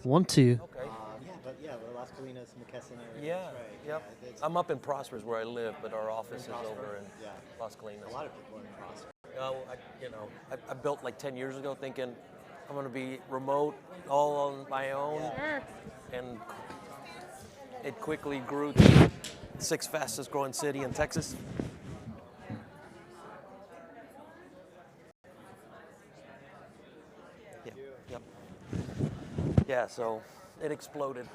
Want to. Okay. We're Las Colinas, McKesson area. Yeah, That's right. yep. Yeah, I'm up in Prosper's where I live, but our office is over in Las Colinas. a lot of people are in Prosper. I built like 10 years ago thinking I'm going to be remote, all on my own. Sure. And it quickly grew to the 6th fastest growing city in Texas. Yep. Yeah, so it exploded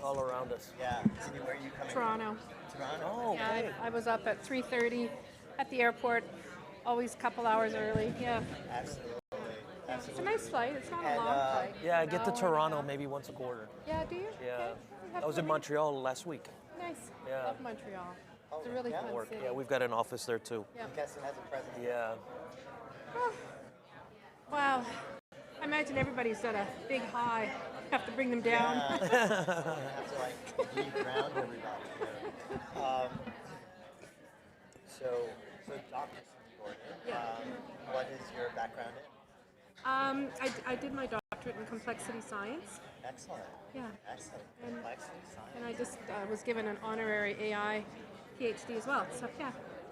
all around us. Yeah. Cindy, where are you coming Toronto. from? Toronto. Oh, Yeah, okay. I was up at 3:30 at the airport, always a couple hours early. Yeah. Absolutely. It's a nice flight. It's not a And, long flight. Yeah, I An get to hour and a Toronto half. maybe once a quarter. Yeah, do you? Yeah. Okay. You have I was in plenty- Montreal last week. Nice. Yeah. Love Montreal. It's a really yeah. fun Work. city. Yeah, we've got an office there too. Yeah. McKesson has a presence. Yeah. Oh. Wow. I imagine everybody's at a big high. Have to bring them down. Yeah. You have to like re-ground everybody. So Dr. Gordon, what is your background in? I did my doctorate in complexity science. Excellent. Yeah. Excellent. And- Complexity science. And I just was given an honorary AI PhD as well. So yeah.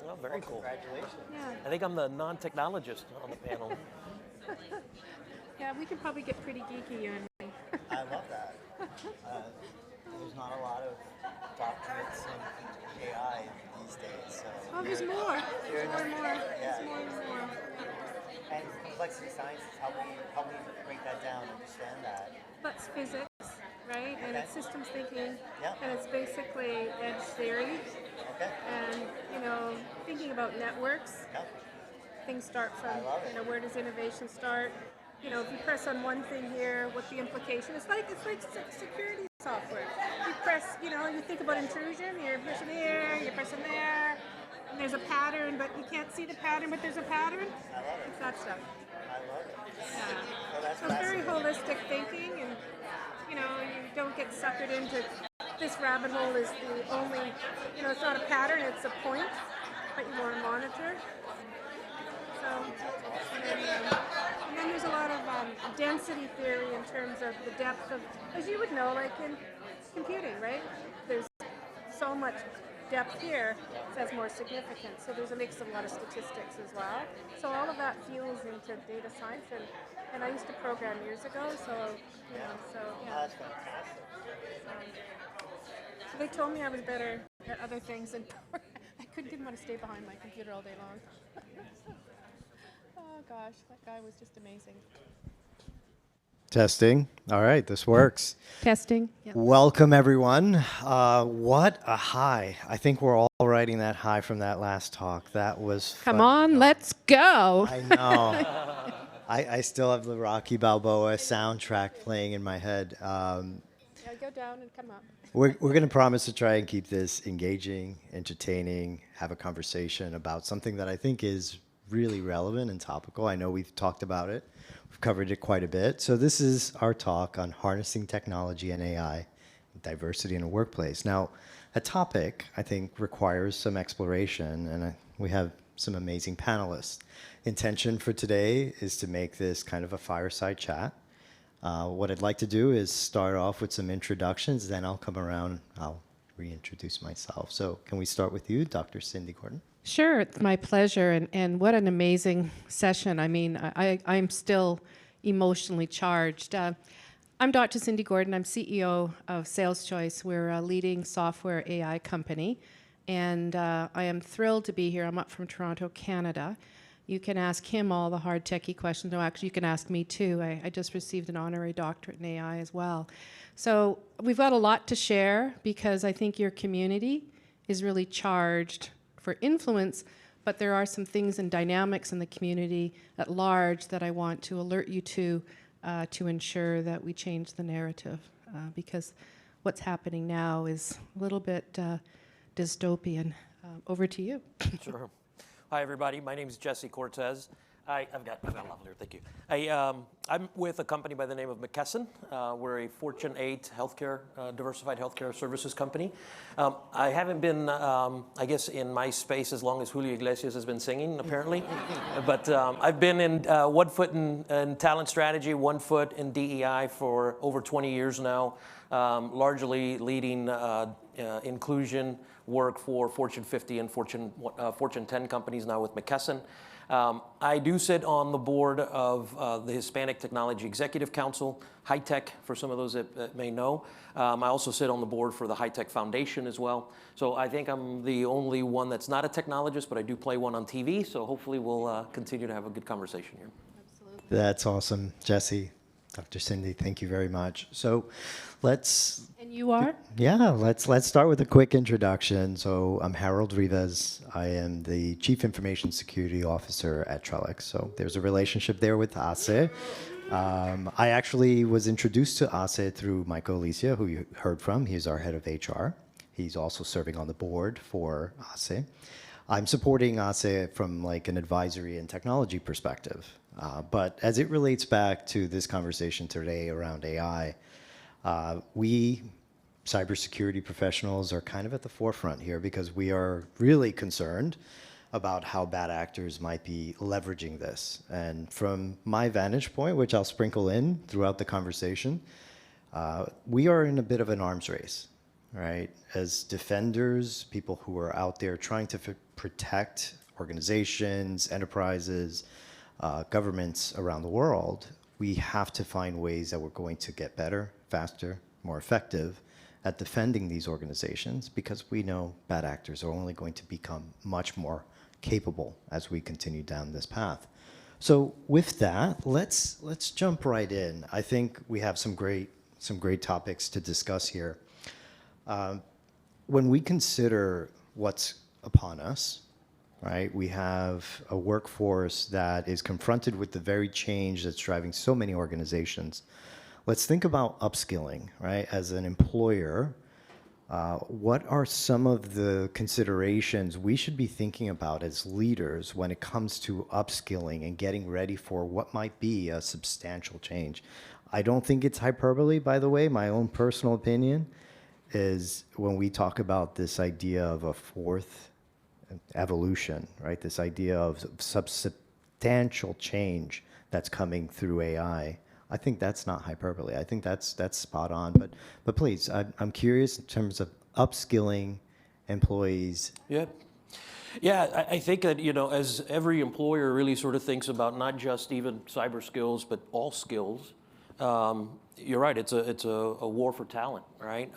Oh, very cool. Congratulations. Yeah. I think I'm the non-technologist on the panel. Yeah, we can probably get pretty geeky, you and me. I love that. There's not a lot of doctorates in AI these days. So Oh, there's more. There's more and more. Yeah. There's more and more. And complexity science is help me break that down, understand that. That's physics, right? And it's systems thinking. Yeah. And it's basically edge theory. Okay. And, thinking about networks. Yeah. Things start from, I love it. where does innovation start? If you press on one thing here, what the implication? It's like security software. You press, you think about intrusion. You're pressing here, you're pressing there, and there's a pattern, but you can't see the pattern, but there's a pattern. I love it. It's that stuff. I love it. Yeah. So that's So it's very fascinating. holistic thinking, and you don't get suckered into this rabbit hole is the only. It's not a pattern; it's a point that you want to monitor. So, and then there's a lot of density theory in terms of the depth of, as you would know, like in computing, right? There's so much depth here, it has more significance. So there's a mix of a lot of statistics as well. So all of that fuels into data science, and I used to program years ago. So Oh, yeah. that's fantastic. So they told me I was better at other things, and I didn't want to stay behind my computer all day long. Oh gosh, that guy was just amazing. Testing. All right, this works. Testing. Yeah. Welcome, everyone. What a high. I think we're all riding that high from that last talk. That was Come fun. on, let's go. I know. I still have the Rocky Balboa soundtrack playing in my head. Yeah, go down and come up. We're going to promise to try and keep this engaging, entertaining, have a conversation about something that I think is really relevant and topical. I know we've talked about it. We've covered it quite a bit. So this is our talk on harnessing technology and AI, diversity in the workplace. Now, a topic I think requires some exploration, and we have some amazing panelists. Intention for today is to make this kind of a fireside chat. What I'd like to do is start off with some introductions, then I'll come around, I'll reintroduce myself. So can we start with you, Dr. Cindy Gordon? Sure, it's my pleasure, and what an amazing session. I mean, I'm still emotionally charged. I'm Dr. Cindy Gordon. I'm CEO of Saleschoice. We're a leading software AI company, and I am thrilled to be here. I'm up from Toronto, Canada. You can ask him all the hard techie questions. No, actually, you can ask me too. I just received an honorary doctorate in AI as well. So we've got a lot to share because I think your community is really charged for influence, but there are some things and dynamics in the community at large that I want to alert you to ensure that we change the narrative, because what's happening now is a little bit dystopian. Over to you. Sure. Hi, everybody. My name is Jesse Cortez. I've got a lavalier, thank you. I'm with a company by the name of McKesson. We're a Fortune 8 healthcare, diversified healthcare services company. I haven't been, I guess, in my space as long as Julio Iglesias has been singing, apparently. But I've been in 1 foot in talent strategy, 1 foot in DEI for over 20 years now, largely leading inclusion work for Fortune 50 and Fortune 10 companies now with McKesson. I do sit on the board of the Hispanic Technology Executive Council, High Tech, for some of those that may know. I also sit on the board for the High Tech Foundation as well. So I think I'm the only one that's not a technologist, but I do play one on TV. So hopefully we'll continue to have a good conversation here. Absolutely. That's awesome, Jesse. Dr. Cindy, thank you very much. So let's... And you are? Yeah, let's start with a quick introduction. So I'm Harold Rivas. I am the Chief Information Security Officer at Trellix. So there's a relationship there with ASE. I actually was introduced to ASE through Michael Alicia, who you heard from. He's our head of HR. He's also serving on the board for ASE. I'm supporting ASE from like an advisory and technology perspective. But as it relates back to this conversation today around AI, we cybersecurity professionals are kind of at the forefront here because we are really concerned about how bad actors might be leveraging this. And from my vantage point, which I'll sprinkle in throughout the conversation, we are in a bit of an arms race, right? As defenders, people who are out there trying to protect organizations, enterprises, governments around the world, we have to find ways that we're going to get better, faster, more effective at defending these organizations because we know bad actors are only going to become much more capable as we continue down this path. So with that, let's jump right in. I think we have some great topics to discuss here. When we consider what's upon us, right, we have a workforce that is confronted with the very change that's driving so many organizations. Let's think about upskilling, right? As an employer, what are some of the considerations we should be thinking about as leaders when it comes to upskilling and getting ready for what might be a substantial change? I don't think it's hyperbole, by the way. My own personal opinion is when we talk about this idea of a fourth evolution, right? This idea of substantial change that's coming through AI. I think that's not hyperbole. I think that's spot on. But please, I'm curious in terms of upskilling employees. Yeah, I think that, as every employer really sort of thinks about not just even cyber skills, but all skills, you're right, it's a war for talent, right?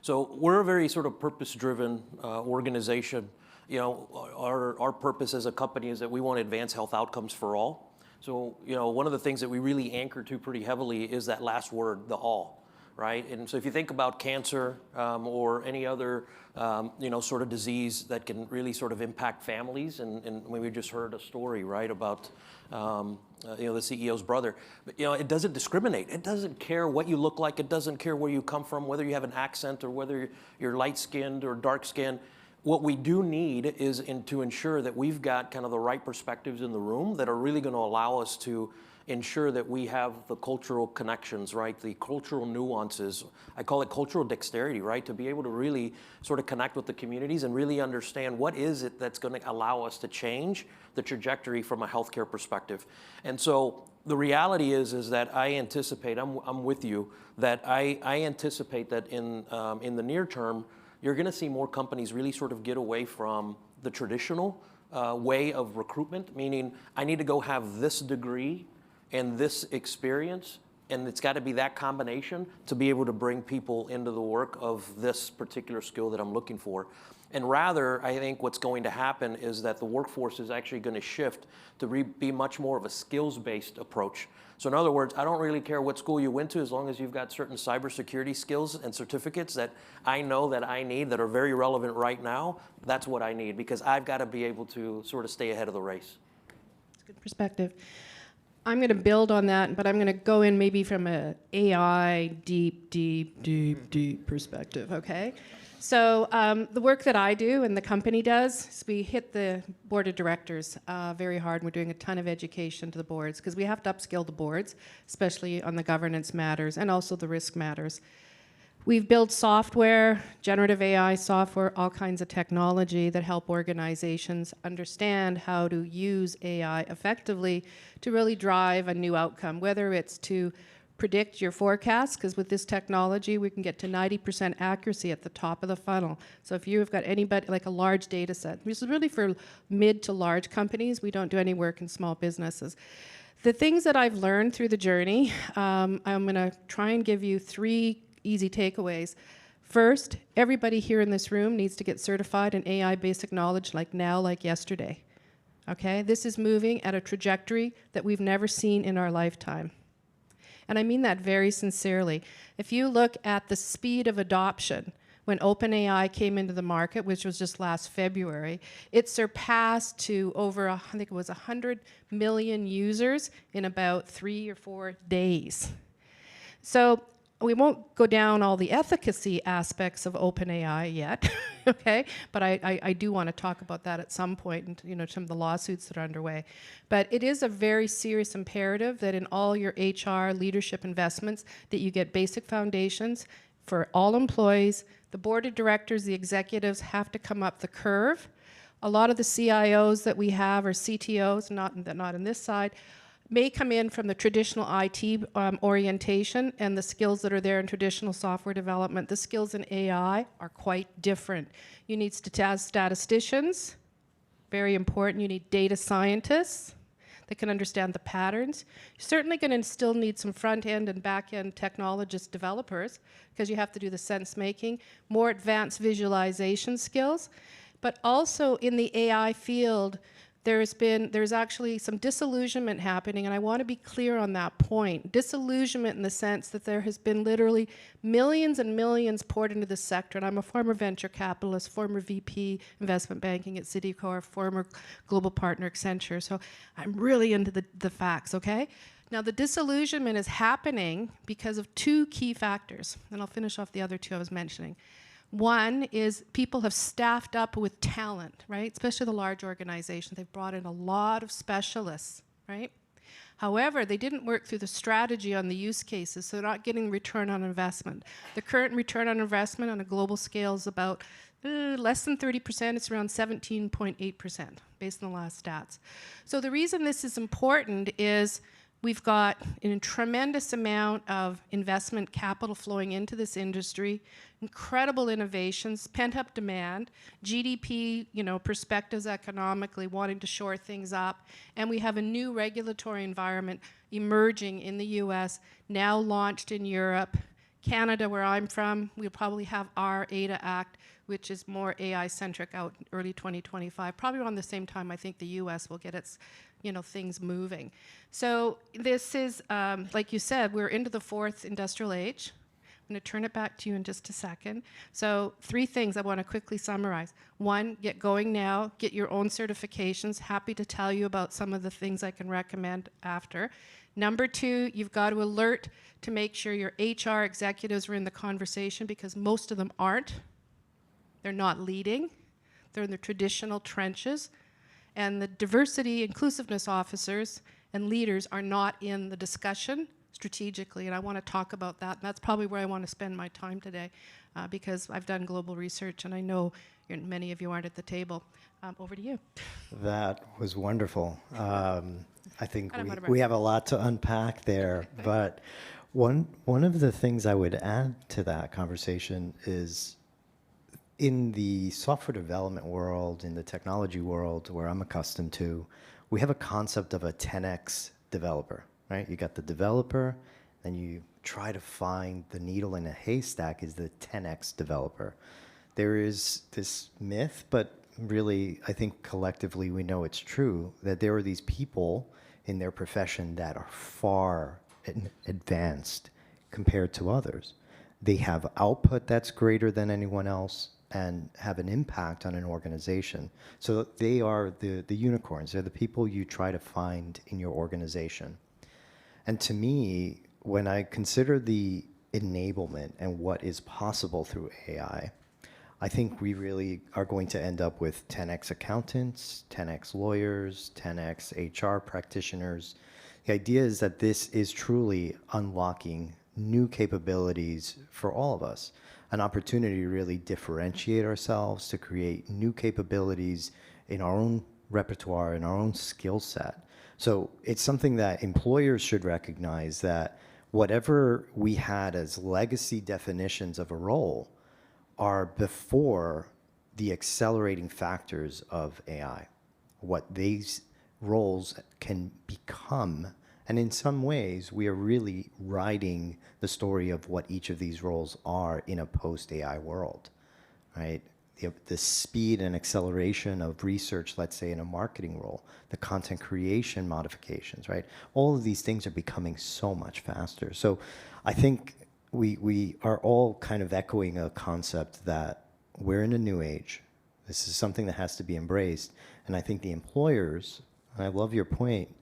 So we're a very sort of purpose-driven organization. Our purpose as a company is that we want to advance health outcomes for all. So, one of the things that we really anchor to pretty heavily is that last word, the all, right? And so if you think about cancer or any other, sort of disease that can really sort of impact families, and we just heard a story, right, about, the CEO's brother. But, it doesn't discriminate. It doesn't care what you look like. It doesn't care where you come from, whether you have an accent or whether you're light-skinned or dark-skinned. What we do need is to ensure that we've got kind of the right perspectives in the room that are really going to allow us to ensure that we have the cultural connections, right? The cultural nuances. I call it cultural dexterity, right? To be able to really sort of connect with the communities and really understand what is it that's going to allow us to change the trajectory from a healthcare perspective. And so the reality is that I anticipate, I'm with you, that I anticipate that in the near term, you're going to see more companies really sort of get away from the traditional way of recruitment, meaning I need to go have this degree and this experience, and it's got to be that combination to be able to bring people into the work of this particular skill that I'm looking for. And rather, I think what's going to happen is that the workforce is actually going to shift to be much more of a skills-based approach. So in other words, I don't really care what school you went to as long as you've got certain cybersecurity skills and certificates that I know that I need that are very relevant right now. That's what I need because I've got to be able to sort of stay ahead of the race. That's a good perspective. I'm going to build on that, but I'm going to go in maybe from a AI deep perspective, okay? So the work that I do and the company does is we hit the board of directors very hard. We're doing a ton of education to the boards because we have to upskill the boards, especially on the governance matters and also the risk matters. We've built software, generative AI software, all kinds of technology that help organizations understand how to use AI effectively to really drive a new outcome, whether it's to predict your forecast, because with this technology, we can get to 90% accuracy at the top of the funnel. So if you've got anybody, like a large data set, this is really for mid to large companies. We don't do any work in small businesses. The things that I've learned through the journey, I'm going to try and give you 3 easy takeaways. First, everybody here in this room needs to get certified in AI basic knowledge like now, like yesterday. Okay? This is moving at a trajectory that we've never seen in our lifetime. And I mean that very sincerely. If you look at the speed of adoption, when OpenAI came into the market, which was just last February, it surpassed to over, I think it was 100 million users in about 3 or 4 days. So we won't go down all the efficacy aspects of OpenAI yet, okay? But I do want to talk about that at some point, and some of the lawsuits that are underway. But it is a very serious imperative that in all your HR leadership investments that you get basic foundations for all employees. The board of directors, the executives have to come up the curve. A lot of the CIOs that we have, or CTOs, not on this side, may come in from the traditional IT orientation, and the skills that are there in traditional software development. The skills in AI are quite different. You need statisticians, very important. You need data scientists that can understand the patterns. You're certainly going to still need some front-end and back-end technologist developers because you have to do the sense making, more advanced visualization skills. But also in the AI field, there's actually some disillusionment happening, and I want to be clear on that point. Disillusionment in the sense that there has been literally millions and millions poured into this sector, and I'm a former venture capitalist, former VP investment banking at Citicorp, former global partner Accenture, so I'm really into the facts, okay? Now, the disillusionment is happening because of 2 key factors, and I'll finish off the other 2 I was mentioning. One is people have staffed up with talent, right? Especially the large organizations. They've brought in a lot of specialists, right? However, they didn't work through the strategy on the use cases, so they're not getting return on investment. The current return on investment on a global scale is about less than 30%. It's around 17.8% based on the last stats. So the reason this is important is we've got a tremendous amount of investment capital flowing into this industry, incredible innovations, pent-up demand, GDP, perspectives economically, wanting to shore things up, and we have a new regulatory environment emerging in the US, now launched in Europe. Canada, where I'm from, we'll probably have our ADA Act, which is more AI-centric, out early 2025. Probably around the same time I think the US will get its things moving. So this is, like you said, we're into the 4th industrial age. I'm going to turn it back to you in just a second. So 3 things I want to quickly summarize. 1, get going now, get your own certifications. Happy to tell you about some of the things I can recommend after. Number 2, you've got to alert to make sure your HR executives are in the conversation, because most of them aren't. They're not leading. They're in the traditional trenches. And the diversity inclusiveness officers and leaders are not in the discussion strategically, and I want to talk about that. And that's probably where I want to spend my time today, because I've done global research, and I know many of you aren't at the table. Over to you. That was wonderful. I think we have a lot to unpack there, but one of the things I would add to that conversation is, in the software development world, in the technology world where I'm accustomed to, we have a concept of a 10x developer, right? You got the developer, and you try to find the needle in a haystack is the 10x developer. There is this myth, but really I think collectively we know it's true, that there are these people in their profession that are far advanced compared to others. They have output that's greater than anyone else and have an impact on an organization. So they are the unicorns. They're the people you try to find in your organization. And to me, when I consider the enablement and what is possible through AI, I think we really are going to end up with 10x accountants, 10x lawyers, 10x HR practitioners. The idea is that this is truly unlocking new capabilities for all of us, an opportunity to really differentiate ourselves, to create new capabilities in our own repertoire, in our own skill set. So it's something that employers should recognize, that whatever we had as legacy definitions of a role are before the accelerating factors of AI, what these roles can become. And in some ways, we are really writing the story of what each of these roles are in a post-AI world, right? The speed and acceleration of research, let's say in a marketing role, the content creation modifications, right? All of these things are becoming so much faster. So I think we are all kind of echoing a concept that we're in a new age. This is something that has to be embraced. And I think the employers, and I love your point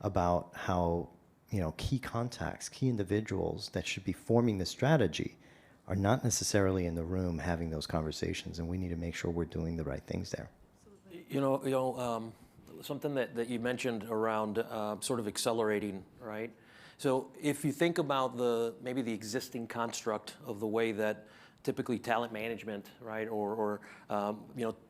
about how, you know, key contacts, key individuals that should be forming the strategy are not necessarily in the room having those conversations, and we need to make sure we're doing the right things there. Something that you mentioned around sort of accelerating, right? So if you think about maybe the existing construct of the way that typically talent management, right, or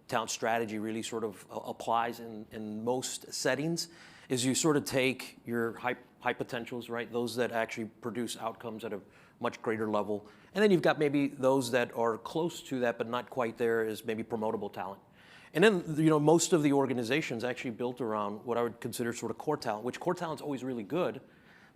talent strategy really sort of applies in most settings, is you sort of take your high potentials, right, those that actually produce outcomes at a much greater level, and then you've got maybe those that are close to that but not quite there, is maybe promotable talent. And then, most of the organizations actually built around what I would consider sort of core talent, which core talent's always really good,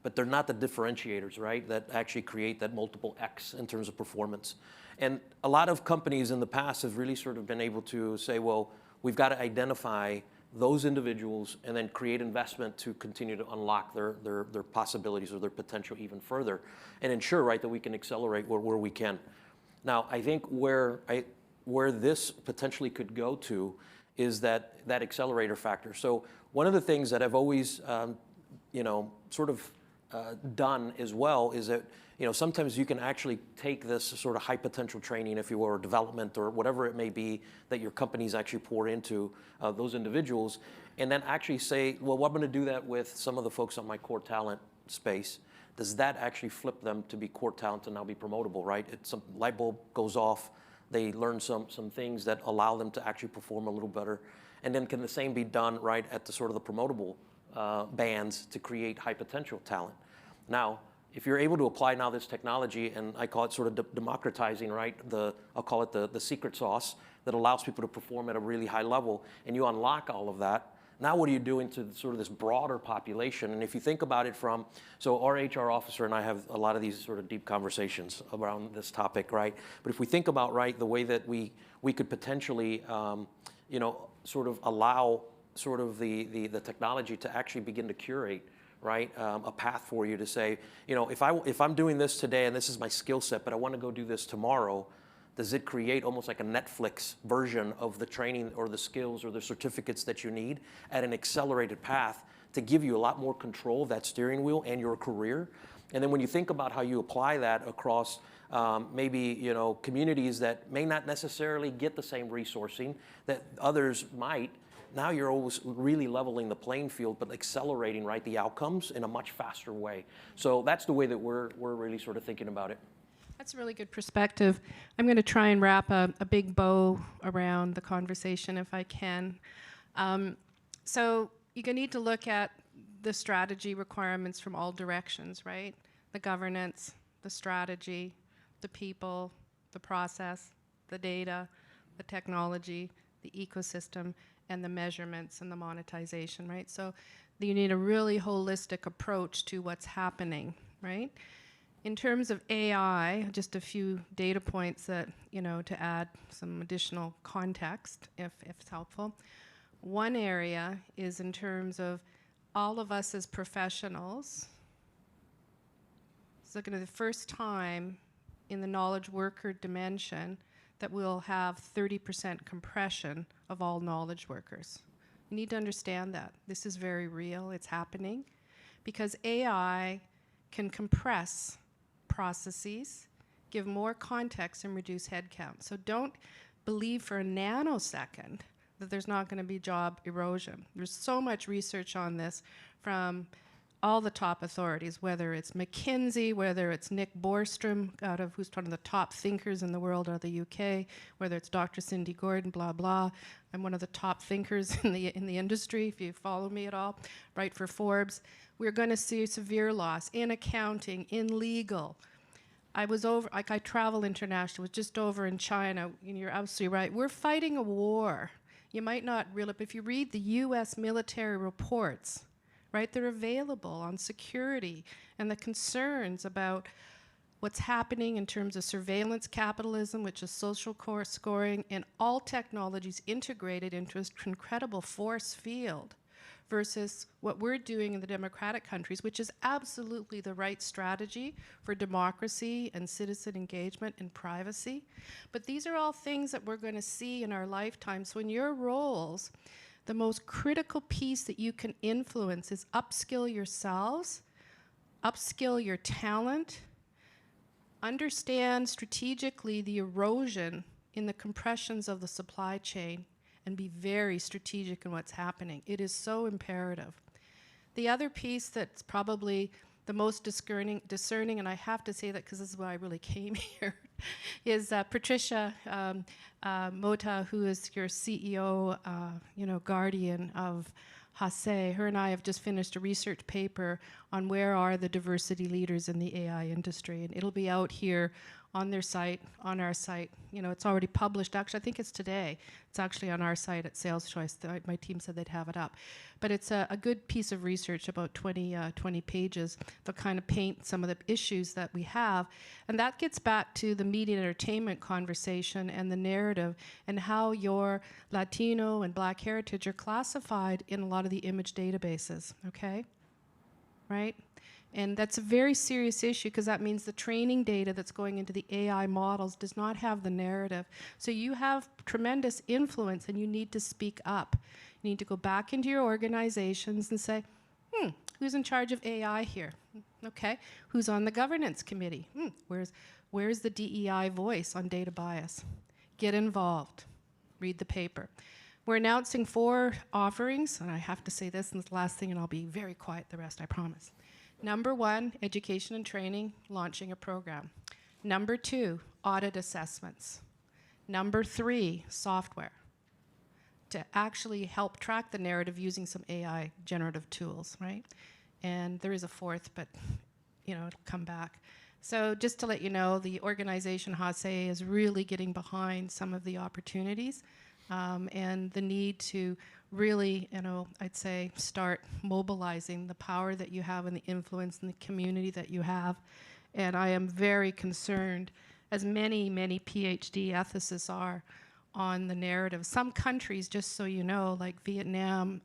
but they're not the differentiators, right, that actually create that multiple X in terms of performance. And a lot of companies in the past have really sort of been able to say, well, we've got to identify those individuals and then create investment to continue to unlock their possibilities or their potential even further, and ensure, right, that we can accelerate where we can. Now, I think where this potentially could go to is that accelerator factor. So one of the things that I've always, sort of done as well is that, sometimes you can actually take this sort of high potential training, if you will, or development or whatever it may be that your companies actually pour into those individuals, and then actually say, well, I'm going to do that with some of the folks on my core talent space. Does that actually flip them to be core talent and now be promotable, right? Some light bulb goes off, they learn some things that allow them to actually perform a little better, and then can the same be done, right, at the sort of the promotable bands to create high potential talent. Now, if you're able to apply now this technology, and I call it sort of democratizing, right, I'll call it the secret sauce that allows people to perform at a really high level, and you unlock all of that, now what are you doing to sort of this broader population? And if you think about it so our HR officer and I have a lot of these sort of deep conversations around this topic, right? But if we think about, right, the way that we could potentially, sort of allow sort of the technology to actually begin to curate, right, a path for you to say, if I'm doing this today and this is my skill set, but I want to go do this tomorrow, does it create almost like a Netflix version of the training or the skills or the certificates that you need at an accelerated path to give you a lot more control of that steering wheel and your career? And then when you think about how you apply that across maybe communities that may not necessarily get the same resourcing that others might, now you're always really leveling the playing field, but accelerating, right, the outcomes in a much faster way. So that's the way that we're really sort of thinking about it. That's a really good perspective. I'm going to try and wrap a big bow around the conversation if I can. So you're going to need to look at the strategy requirements from all directions, right? The governance, the strategy, the people, the process, the data, the technology, the ecosystem, and the measurements and the monetization, right? So you need a really holistic approach to what's happening, right? In terms of AI, just a few data points that, to add some additional context, if it's helpful. One area is in terms of all of us as professionals. It's looking at the first time in the knowledge worker dimension that we'll have 30% compression of all knowledge workers. You need to understand that. This is very real. It's happening because AI can compress processes, give more context, and reduce headcount. So don't believe for a nanosecond that there's not going to be job erosion. There's so much research on this from all the top authorities, whether it's McKinsey, whether it's Nick Bostrom, who's one of the top thinkers in the world out of the UK, whether it's Dr. Cindy Gordon, blah, blah. I'm one of the top thinkers in the industry, if you follow me at all, write for Forbes. We're going to see severe loss in accounting, in legal. I travel internationally, was just over in China, and you're absolutely right. We're fighting a war. You might not realize, but if you read the US military reports, right, they're available on security and the concerns about what's happening in terms of surveillance capitalism, which is social scoring, and all technologies integrated into an incredible force field, versus what we're doing in the democratic countries, which is absolutely the right strategy for democracy and citizen engagement and privacy. But these are all things that we're going to see in our lifetimes. So in your roles, the most critical piece that you can influence is upskill yourselves, upskill your talent, understand strategically the erosion in the compressions of the supply chain, and be very strategic in what's happening. It is so imperative. The other piece that's probably the most discerning, and I have to say that because this is why I really came here, is Patricia Mota, who is your CEO, guardian of Hase. Her and I have just finished a research paper on where are the diversity leaders in the AI industry, and it'll be out here on their site, on our site. It's already published. Actually, I think it's today. It's actually on our site at Saleschoice. My team said they'd have it up. But it's a good piece of research, about 20 pages, that kind of paint some of the issues that we have. And that gets back to the media and entertainment conversation and the narrative and how your Latino and Black heritage are classified in a lot of the image databases, okay? Right? And that's a very serious issue, because that means the training data that's going into the AI models does not have the narrative. So you have tremendous influence, and you need to speak up. You need to go back into your organizations and say, who's in charge of AI here? Okay, who's on the governance committee? Where's the DEI voice on data bias? Get involved. Read the paper. We're announcing 4 offerings, and I have to say this, and it's the last thing, and I'll be very quiet the rest, I promise. Number 1, education and training, launching a program. Number 2, audit assessments. Number 3, software, to actually help track the narrative using some AI generative tools, right? And there is a 4th, but it'll come back. So just to let you know, the organization Hase is really getting behind some of the opportunities and the need to really, I'd say, start mobilizing the power that you have and the influence in the community that you have. And I am very concerned, as many, many PhD ethicists are, on the narrative. Some countries, just so you know, like Vietnam,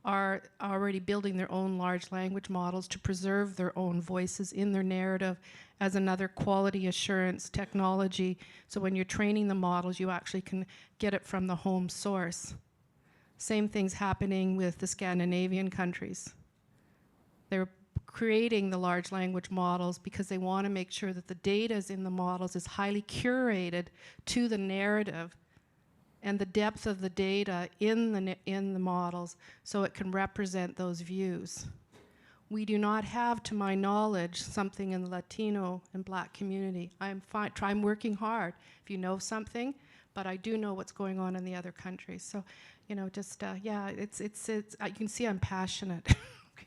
are already building their own large language models to preserve their own voices in their narrative as another quality assurance technology. So when you're training the models, you actually can get it from the home source. Same thing's happening with the Scandinavian countries. They're creating the large language models because they want to make sure that the data in the models is highly curated to the narrative and the depth of the data in the models so it can represent those views. We do not have, to my knowledge, something in the Latino and Black community. I'm working hard, if you know something, but I do know what's going on in the other countries. So, it's you can see I'm passionate.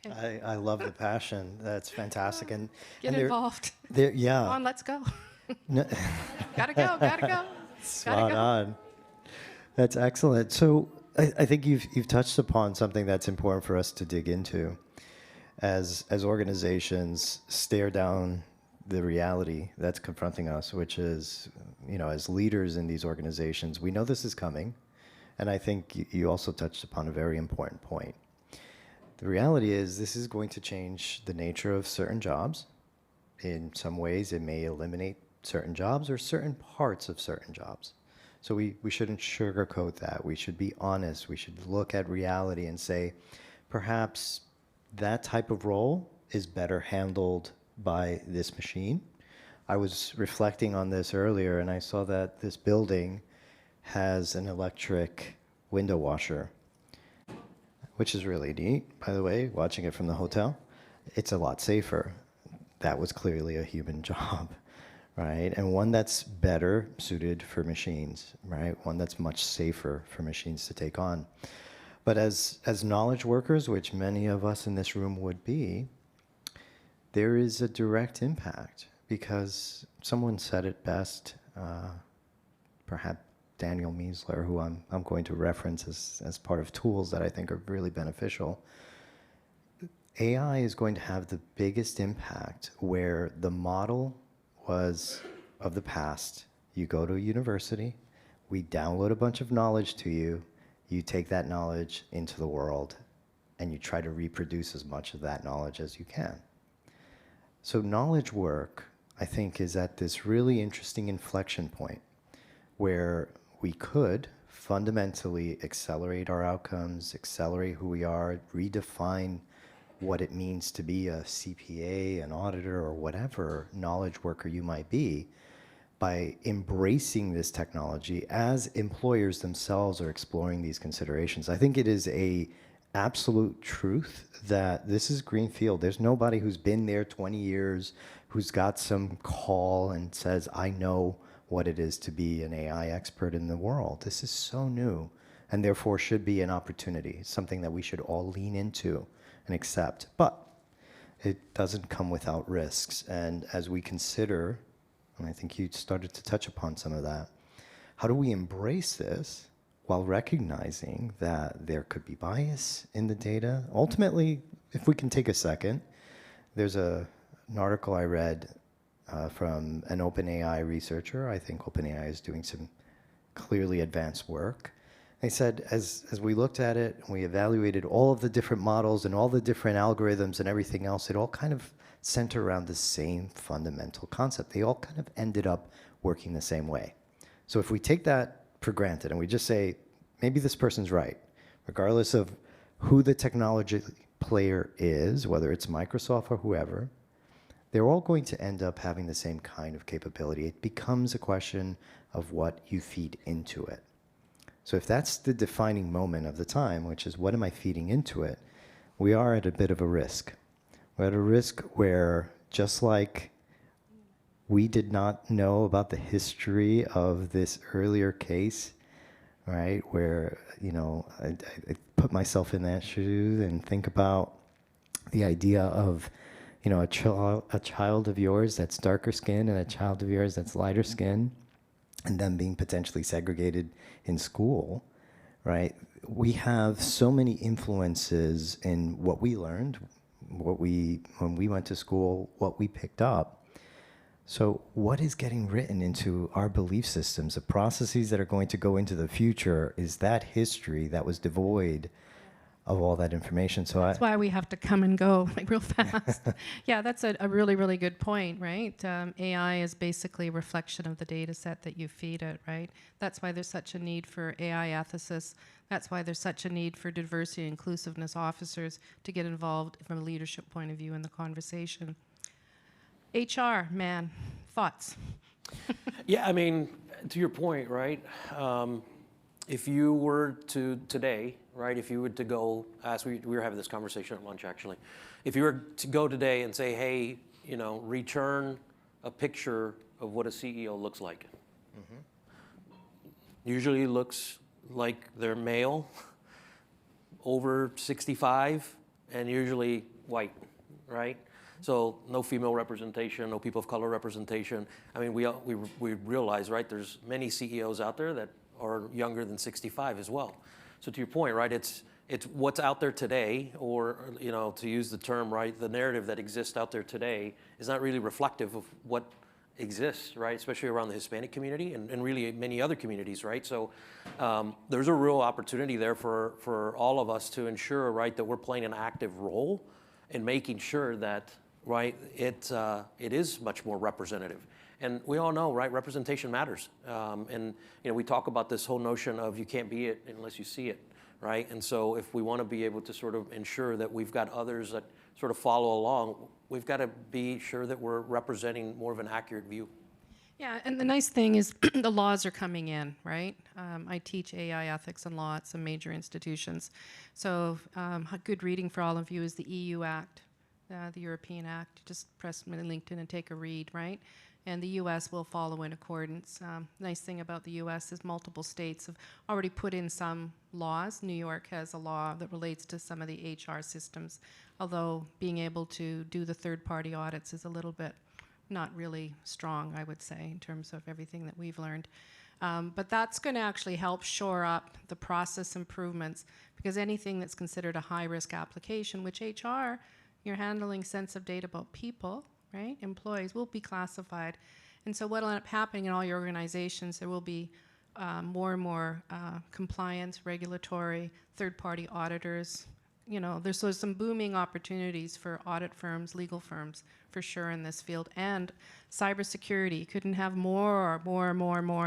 Okay. I love the passion. That's fantastic. And Get involved. Yeah. Come on, let's go. No. Gotta go. Spot on. That's excellent. So I think you've touched upon something that's important for us to dig into. As organizations stare down the reality that's confronting us, which is, as leaders in these organizations, we know this is coming. And I think you also touched upon a very important point. The reality is this is going to change the nature of certain jobs. In some ways, it may eliminate certain jobs or certain parts of certain jobs. So we shouldn't sugarcoat that. We should be honest. We should look at reality and say, perhaps that type of role is better handled by this machine. I was reflecting on this earlier, and I saw that this building has an electric window washer, which is really neat, by the way, watching it from the hotel. It's a lot safer. That was clearly a human job, right? And one that's better suited for machines, right? One that's much safer for machines to take on. But as knowledge workers, which many of us in this room would be, there is a direct impact, because someone said it best, perhaps Daniel Miesler, who I'm going to reference as part of tools that I think are really beneficial. AI is going to have the biggest impact where the model was of the past. You go to a university, we download a bunch of knowledge to you, you take that knowledge into the world, and you try to reproduce as much of that knowledge as you can. So knowledge work, I think, is at this really interesting inflection point where we could fundamentally accelerate our outcomes, accelerate who we are, redefine what it means to be a CPA, an auditor, or whatever knowledge worker you might be, by embracing this technology as employers themselves are exploring these considerations. I think it is a absolute truth that this is greenfield. There's nobody who's been there 20 years, who's got some call and says, I know what it is to be an AI expert in the world. This is so new, and therefore should be an opportunity, something that we should all lean into and accept. But it doesn't come without risks. And as we consider, and I think you started to touch upon some of that, how do we embrace this while recognizing that there could be bias in the data? Ultimately, if we can take a second, there's an article I read from an OpenAI researcher. I think OpenAI is doing some clearly advanced work. They said, as we looked at it, and we evaluated all of the different models and all the different algorithms and everything else, it all kind of centered around the same fundamental concept. They all kind of ended up working the same way. So if we take that for granted and we just say, maybe this person's right, regardless of who the technology player is, whether it's Microsoft or whoever, they're all going to end up having the same kind of capability. It becomes a question of what you feed into it. So if that's the defining moment of the time, which is what am I feeding into it, we are at a bit of a risk. We're at a risk where, just like we did not know about the history of this earlier case, right, where, you know, I put myself in that shoe and think about the idea of, you know, a child of yours that's darker skin and a child of yours that's lighter skin, and them being potentially segregated in school, right? We have so many influences in what we learned, when we went to school, what we picked up. So what is getting written into our belief systems, the processes that are going to go into the future, is that history that was devoid of all that information. So That's why we have to come and go like real fast. Yeah, that's a really, really good point, right? AI is basically a reflection of the data set that you feed it, right? That's why there's such a need for AI ethicists. That's why there's such a need for diversity and inclusiveness officers to get involved from a leadership point of view in the conversation. HR, man, thoughts? Yeah, I mean, to your point, right? If you were to today, right, if you were to go, as we were having this conversation at lunch actually, if you were to go today and say, hey, you know, return a picture of what a CEO looks like. Usually looks like they're male, over 65, and usually white, right? So no female representation, no people of color representation. I mean, we realize, right, there's many CEOs out there that are younger than 65 as well. So to your point, right, it's what's out there today, or, you know, to use the term, right, the narrative that exists out there today is not really reflective of what exists, right, especially around the Hispanic community and really many other communities, right? So there's a real opportunity there for all of us to ensure, right, that we're playing an active role in making sure that, right, it is much more representative. And we all know, right, representation matters. And, you know, we talk about this whole notion of you can't be it unless you see it, right? And so if we want to be able to sort of ensure that we've got others that sort of follow along, we've got to be sure that we're representing more of an accurate view. Yeah, and the nice thing is the laws are coming in, right? I teach AI ethics and law at some major institutions. So a good reading for all of you is the EU Act, the European Act. You just press LinkedIn and take a read, right? And the U.S. will follow in accordance. Nice thing about the U.S. is multiple states have already put in some laws. New York has a law that relates to some of the HR systems, although being able to do the third-party audits is a little bit not really strong, I would say, in terms of everything that we've learned. But that's going to actually help shore up the process improvements, because anything that's considered a high-risk application, which HR, you're handling sensitive data about people, right? Employees will be classified. And so what will end up happening in all your organizations, there will be more and more compliance, regulatory, third-party auditors. You know, there's some booming opportunities for audit firms, legal firms, for sure in this field. And cybersecurity couldn't have more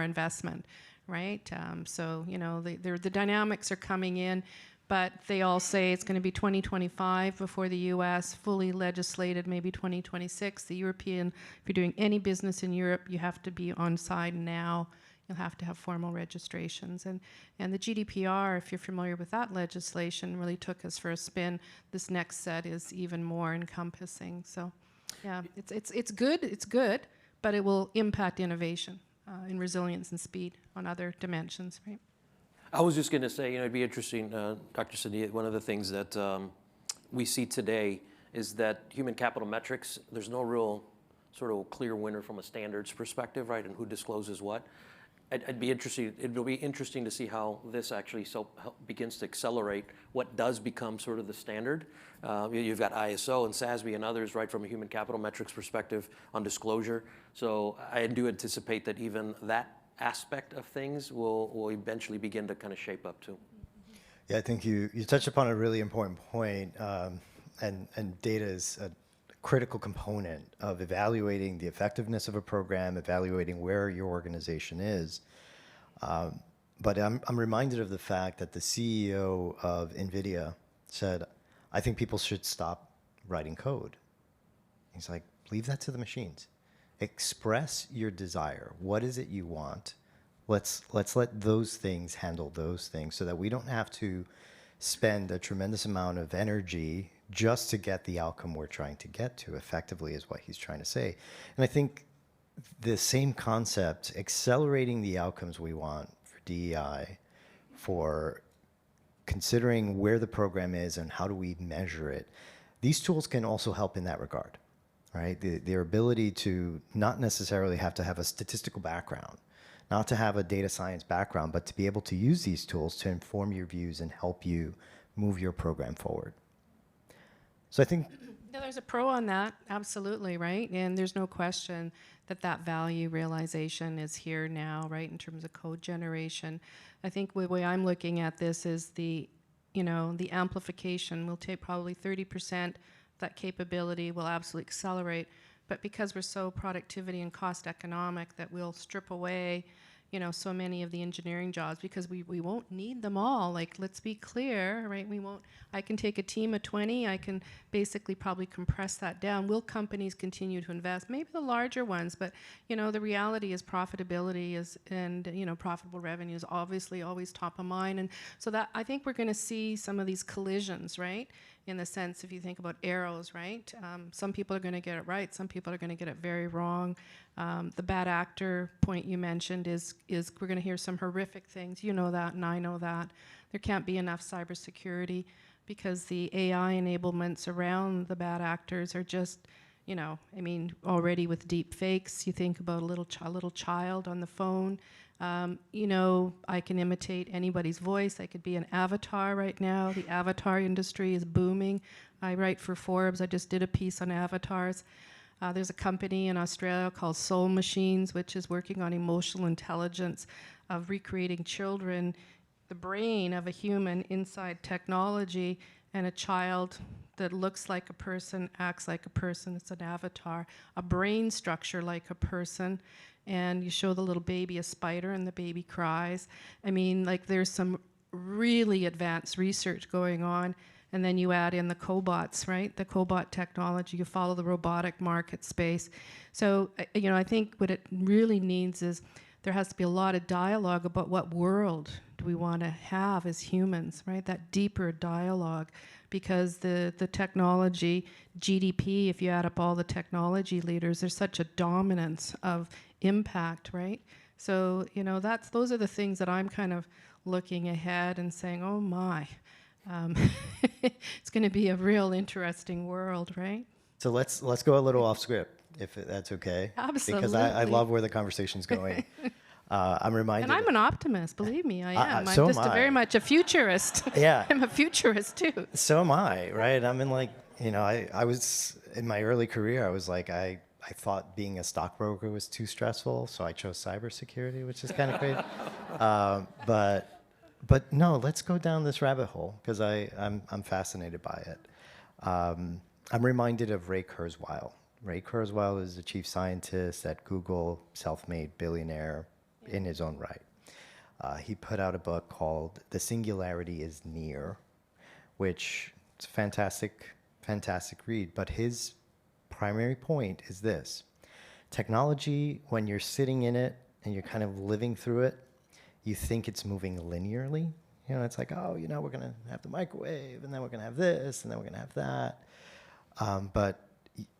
investment, right? So, you know, the dynamics are coming in, but they all say it's going to be 2025 before the U.S. fully legislated, maybe 2026. The European, if you're doing any business in Europe, you have to be on side now. You'll have to have formal registrations. And the GDPR, if you're familiar with that legislation, really took us for a spin. This next set is even more encompassing. So, yeah, it's good, but it will impact innovation in resilience and speed on other dimensions, right? I was just going to say, you know, it'd be interesting, Dr. Cindy, one of the things that we see today is that human capital metrics, there's no real sort of clear winner from a standards perspective, right, and who discloses what. It'll be interesting to see how this actually begins to accelerate what does become sort of the standard. You've got ISO and SASB and others, right, from a human capital metrics perspective on disclosure. So I do anticipate that even that aspect of things will eventually begin to kind of shape up too. Yeah, I think you touched upon a really important point, and data is a critical component of evaluating the effectiveness of a program, evaluating where your organization is. But I'm reminded of the fact that the CEO of NVIDIA said, I think people should stop writing code. He's like, leave that to the machines. Express your desire. What is it you want? Let's let those things handle those things so that we don't have to spend a tremendous amount of energy just to get the outcome we're trying to get to, effectively, is what he's trying to say. And I think the same concept, accelerating the outcomes we want for DEI, for considering where the program is and how do we measure it, these tools can also help in that regard, right? Their ability to not necessarily have to have a statistical background, not to have a data science background, but to be able to use these tools to inform your views and help you move your program forward. So I think There's a pro on that, absolutely, right? And there's no question that that value realization is here now, right, in terms of code generation. I think the way I'm looking at this is the amplification will take probably 30%. That capability will absolutely accelerate. But because we're so productivity and cost economic, that we'll strip away, so many of the engineering jobs, because we won't need them all. Like, let's be clear, right? I can take a team of 20, I can basically probably compress that down. Will companies continue to invest? Maybe the larger ones, but the reality is profitability and profitable revenue is obviously always top of mind. And so that, I think we're gonna see some of these collisions, right? In the sense, if you think about arrows, right? Some people are gonna get it right, some people are gonna get it very wrong. The bad actor point you mentioned is we're going to hear some horrific things. You know that, and I know that. There can't be enough cybersecurity because the AI enablements around the bad actors are just, already with deep fakes. You think about a little child on the phone. I can imitate anybody's voice. I could be an avatar right now. The avatar industry is booming. I write for Forbes. I just did a piece on avatars. There's a company in Australia called Soul Machines, which is working on emotional intelligence of recreating children, the brain of a human inside technology, and a child that looks like a person, acts like a person. It's an avatar, a brain structure like a person. And you show the little baby a spider, and the baby cries. There's some really advanced research going on. And then you add in the cobots, right? The cobot technology, you follow the robotic market space. So, I think what it really needs is there has to be a lot of dialogue about what world do we want to have as humans, right? That deeper dialogue, because the technology, GDP, if you add up all the technology leaders, there's such a dominance of impact, right? So, those are the things that I'm kind of looking ahead and saying, oh my, it's going to be a real interesting world, right? So let's go a little off script, if that's okay. Because I Absolutely. love where the conversation's going. I'm reminded. And I'm an optimist, believe me, I am. so I'm am just I. very much a futurist. Yeah. I'm a futurist too. So am I, right? I'm in I was in my early career, I was like, I thought being a stockbroker was too stressful, so I chose cybersecurity, which is kind of crazy. But no, let's go down this rabbit hole because I'm fascinated by it. I'm reminded of Ray Kurzweil. Ray Kurzweil is the chief scientist at Google, self-made billionaire in his own right. He put out a book called The Singularity is Near, which is a fantastic read. But his primary point is this. Technology, when you're sitting in it and you're kind of living through it, you think it's moving linearly. It's like, oh, we're going to have the microwave, and then we're going to have this, and then we're going to have that. But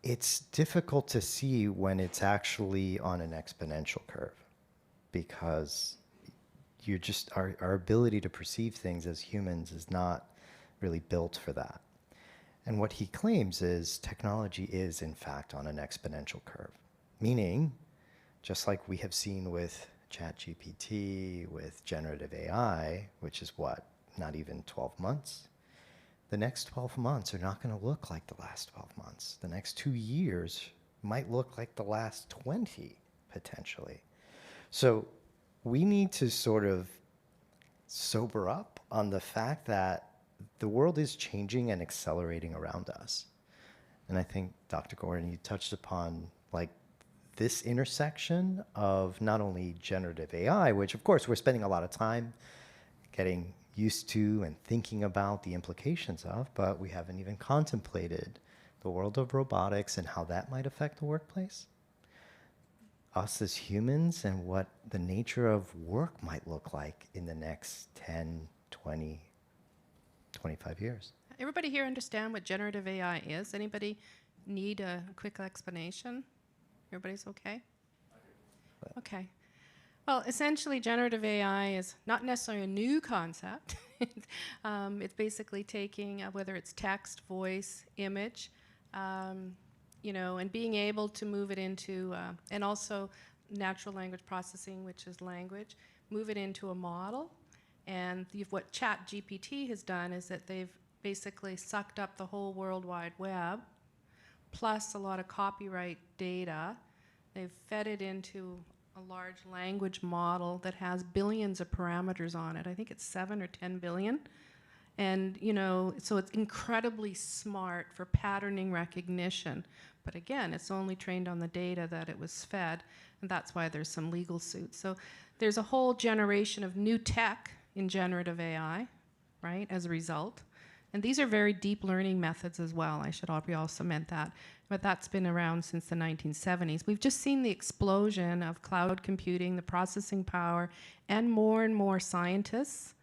it's difficult to see when it's actually on an exponential curve, because our ability to perceive things as humans is not really built for that. And what he claims is technology is, in fact, on an exponential curve, meaning, just like we have seen with ChatGPT, with generative AI, which is not even 12 months, the next 12 months are not going to look like the last 12 months. The next 2 years might look like the last 20, potentially. So we need to sort of sober up on the fact that the world is changing and accelerating around us. And I think, Dr. Gordon, you touched upon this intersection of not only generative AI, which of course we're spending a lot of time getting used to and thinking about the implications of, but we haven't even contemplated the world of robotics and how that might affect the workplace, us as humans, and what the nature of work might look like in the next 10, 20, 25 years. Everybody here understand what generative AI is? Anybody need a quick explanation? Everybody's okay? Okay. Well, essentially, generative AI is not necessarily a new concept. It's basically taking, whether it's text, voice, image, and being able to move it into, and also natural language processing, which is language, move it into a model. And what ChatGPT has done is that they've basically sucked up the whole World Wide Web, plus a lot of copyright data. They've fed it into a large language model that has billions of parameters on it. I think it's 7 or 10 billion. And, so it's incredibly smart for patterning recognition. But again, it's only trained on the data that it was fed, and that's why there's some legal suits. So there's a whole generation of new tech in generative AI, right, as a result. And these are very deep learning methods as well. We all cement that. But that's been around since the 1970s. We've just seen the explosion of cloud computing, the processing power, and more scientists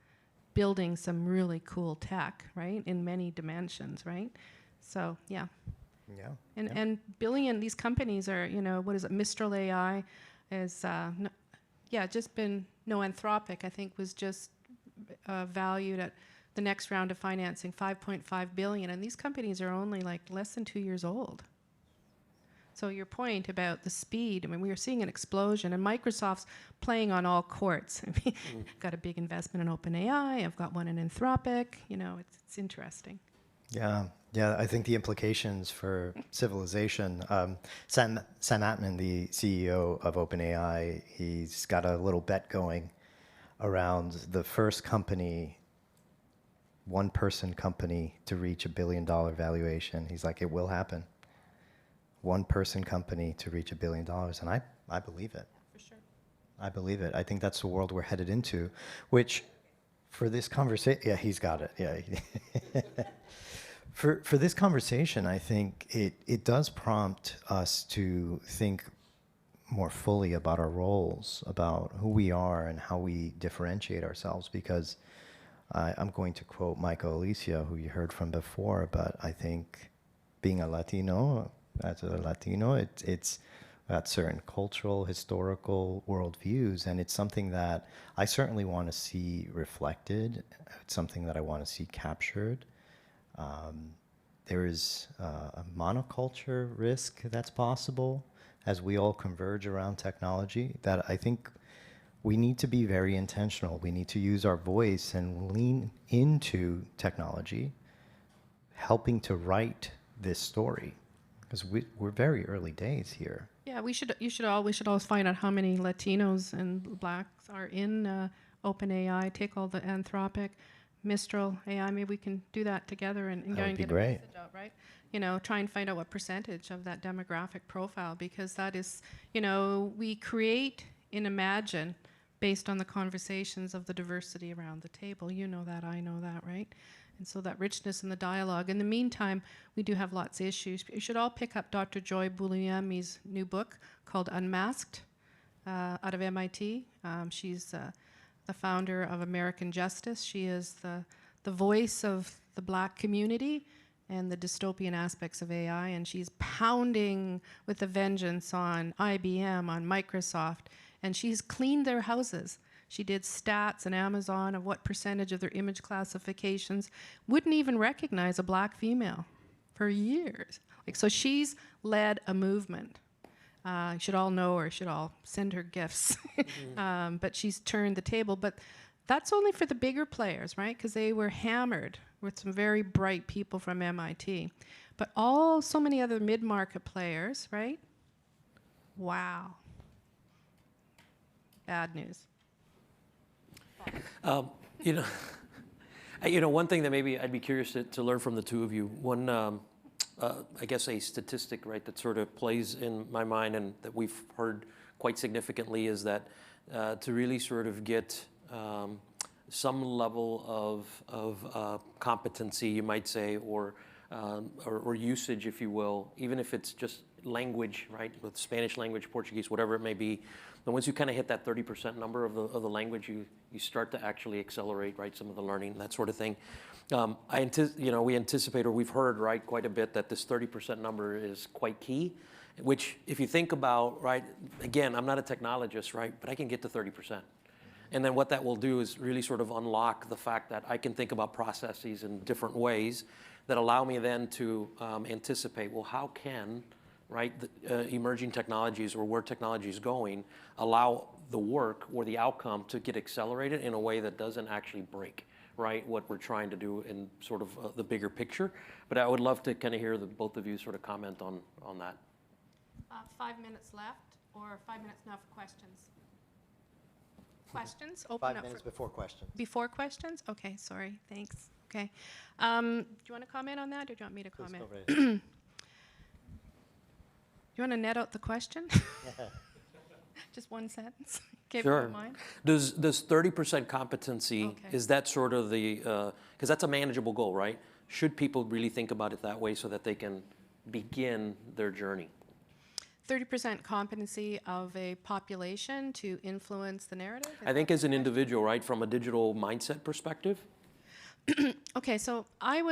building some really cool tech, right, in many dimensions, right? So, yeah. Yeah. And these companies are, what is it, Mistral AI is, Anthropic, I think, was just valued at the next round of financing, $5.5 billion, and these companies are only less than 2 years old. So your point about the speed, we are seeing an explosion, and Microsoft's playing on all courts. I've got a big investment in OpenAI. I've got one in Anthropic. It's interesting. Yeah, I think the implications for civilization. Sam Altman, the CEO of OpenAI, he's got a little bet going around the first company, one-person company, to reach $1 billion valuation. He's like, it will happen. One-person company to reach $1 billion, and I believe it. For sure. I believe it. I think that's the world we're headed into, which For this conversation, yeah, he's got it. Yeah. For this conversation, I think it does prompt us to think more fully about our roles, about who we are and how we differentiate ourselves. Because I'm going to quote Michael Alicia, who you heard from before, but I think being a Latino, as a Latino, it's got certain cultural, historical worldviews, and it's something that I certainly want to see reflected. It's something that I want to see captured. There is a monoculture risk that's possible as we all converge around technology that I think we need to be very intentional. We need to use our voice and lean into technology, helping to write this story, because we're very early days here. Yeah, we should always find out how many Latinos and Blacks are in OpenAI. Take all the Anthropic, Mistral AI. Maybe we can do that together and That go would and be get great. a message out, right? You know, try and find out what percentage of that demographic profile, because that is, you know, we create and imagine based on the conversations of the diversity around the table. You know that, I know that, right? And so that richness in the dialogue. In the meantime, we do have lots of issues. You should all pick up Dr. Joy Buliami's new book called Unmasked out of MIT. She's the founder of American Justice. She is the voice of the Black community and the dystopian aspects of AI, and she's pounding with a vengeance on IBM, on Microsoft, and she's cleaned their houses. She did stats in Amazon of what percentage of their image classifications wouldn't even recognize a Black female for years. Like, so she's led a movement. You should all know her, should all send her gifts. But she's turned the table. But that's only for the bigger players, right? Because they were hammered with some very bright people from MIT. But so many other mid-market players, right? Wow. Bad news. You know, one thing that maybe I'd be curious to learn from the two of you. One, I guess a statistic, right, that sort of plays in my mind and that we've heard quite significantly is that to really sort of get some level of competency, you might say, or usage, if you will, even if it's just language, right, with Spanish language, Portuguese, whatever it may be. And once you kind of hit that 30% number of the language, you start to actually accelerate, right, some of the learning, that sort of thing. We anticipate, or we've heard, right, quite a bit that this 30% number is quite key, which if you think about, right, again, I'm not a technologist, right, but I can get to 30%. And then what that will do is really sort of unlock the fact that I can think about processes in different ways that allow me then to anticipate, well, how can, right, the emerging technologies or where technology is going allow the work or the outcome to get accelerated in a way that doesn't actually break, right, what we're trying to do in sort of the bigger picture. But I would love to kind of hear both of you sort of comment on that. 5 minutes left, or 5 minutes now for questions. Questions? Open 5 up minutes for before questions. before questions? Okay, sorry, thanks. Okay. Do you want to comment on that, or do you want me to Please comment? go right ahead. You want to net out the question? Just one sentence? Okay, if you Sure. don't mind. Does 30% competency, Okay. is that sort of the, because that's a manageable goal, right? Should people really think about it that way so that they can begin their journey? 30% competency of a population to influence the narrative? I think as an individual, right, from a digital mindset perspective. Okay, so I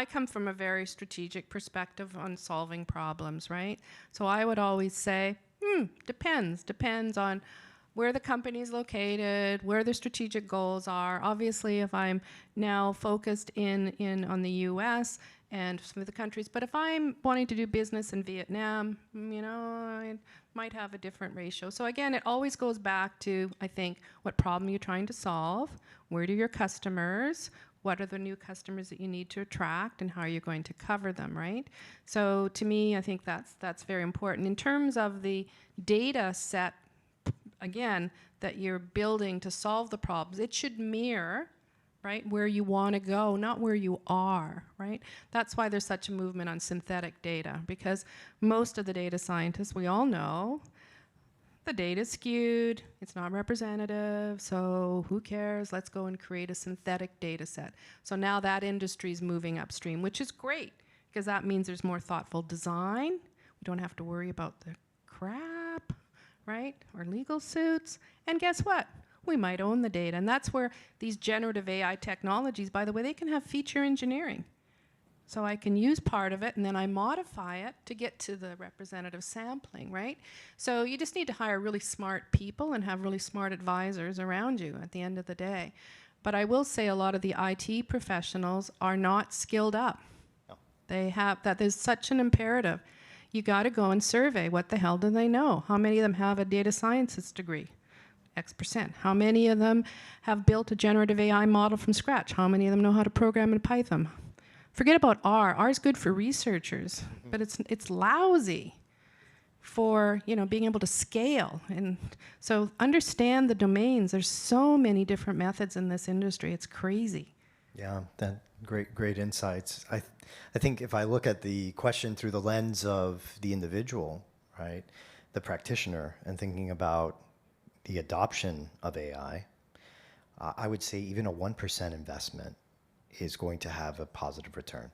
come from a very strategic perspective on solving problems, right? So I would always say, depends on where the company is located, where the strategic goals are. Obviously, if I'm now focused on the US and some of the countries, but if I'm wanting to do business in Vietnam, I might have a different ratio. So again, it always goes back to, I think, what problem you're trying to solve, where do your customers, what are the new customers that you need to attract, and how are you going to cover them, right? So to me, I think that's very important. In terms of the data set, again, that you're building to solve the problems, it should mirror, right, where you want to go, not where you are, right? That's why there's such a movement on synthetic data, because most of the data scientists, we all know, the data's skewed, it's not representative, so who cares? Let's go and create a synthetic data set. So now that industry is moving upstream, which is great, because that means there's more thoughtful design. We don't have to worry about the crap, right? Or legal suits. And guess what? We might own the data. And that's where these generative AI technologies, by the way, they can have feature engineering. So I can use part of it and then I modify it to get to the representative sampling, right? So you just need to hire really smart people and have really smart advisors around you at the end of the day. But I will say a lot of the IT professionals are not skilled up. No. They have, that is such an imperative. You got to go and survey what the hell do they know? How many of them have a data scientist degree? X%. How many of them have built a generative AI model from scratch? How many of them know how to program in Python? Forget about R. R is good for researchers, but it's lousy for being able to scale. And so understand the domains. There's so many different methods in this industry. It's crazy. Yeah, that great insights. I think if I look at the question through the lens of the individual, right, the practitioner, and thinking about the adoption of AI, I would say even a 1% investment is going to have a positive return.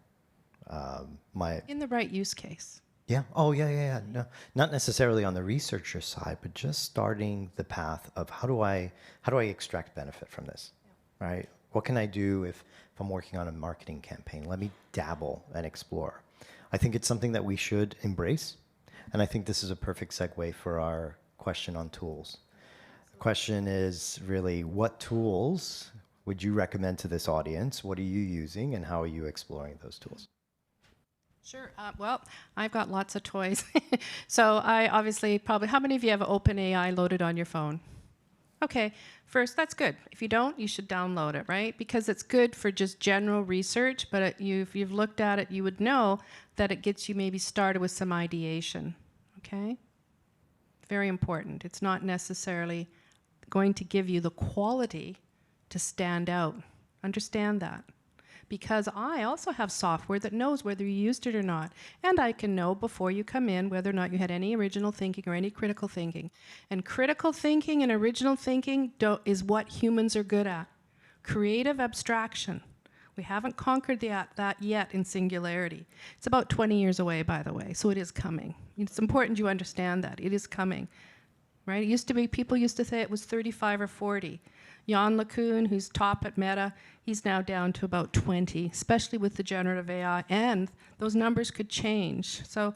In the right use case. Yeah. Oh, yeah. No, not necessarily on the researcher side, but just starting the path of how do I extract benefit from this, right? What can I do if I'm working on a marketing campaign? Let me dabble and explore. I think it's something that we should embrace, and I think this is a perfect segue for our question on tools. The question is really, what tools would you recommend to this audience? What are you using, and how are you exploring those tools? Sure. Well, I've got lots of toys. So I obviously probably, how many of you have OpenAI loaded on your phone? Okay, first, that's good. If you don't, you should download it, right? Because it's good for just general research, but if you've looked at it, you would know that it gets you maybe started with some ideation, okay? Very important. It's not necessarily going to give you the quality to stand out. Understand that. Because I also have software that knows whether you used it or not. And I can know before you come in whether or not you had any original thinking or any critical thinking. And critical thinking and original thinking is what humans are good at. Creative abstraction. We haven't conquered that yet in singularity. It's about 20 years away, by the way, so it is coming. It's important you understand that. It is coming. Right? It used to be, people used to say it was 35 or 40. Jan LeCun, who's top at Meta, he's now down to about 20, especially with the generative AI, and those numbers could change. So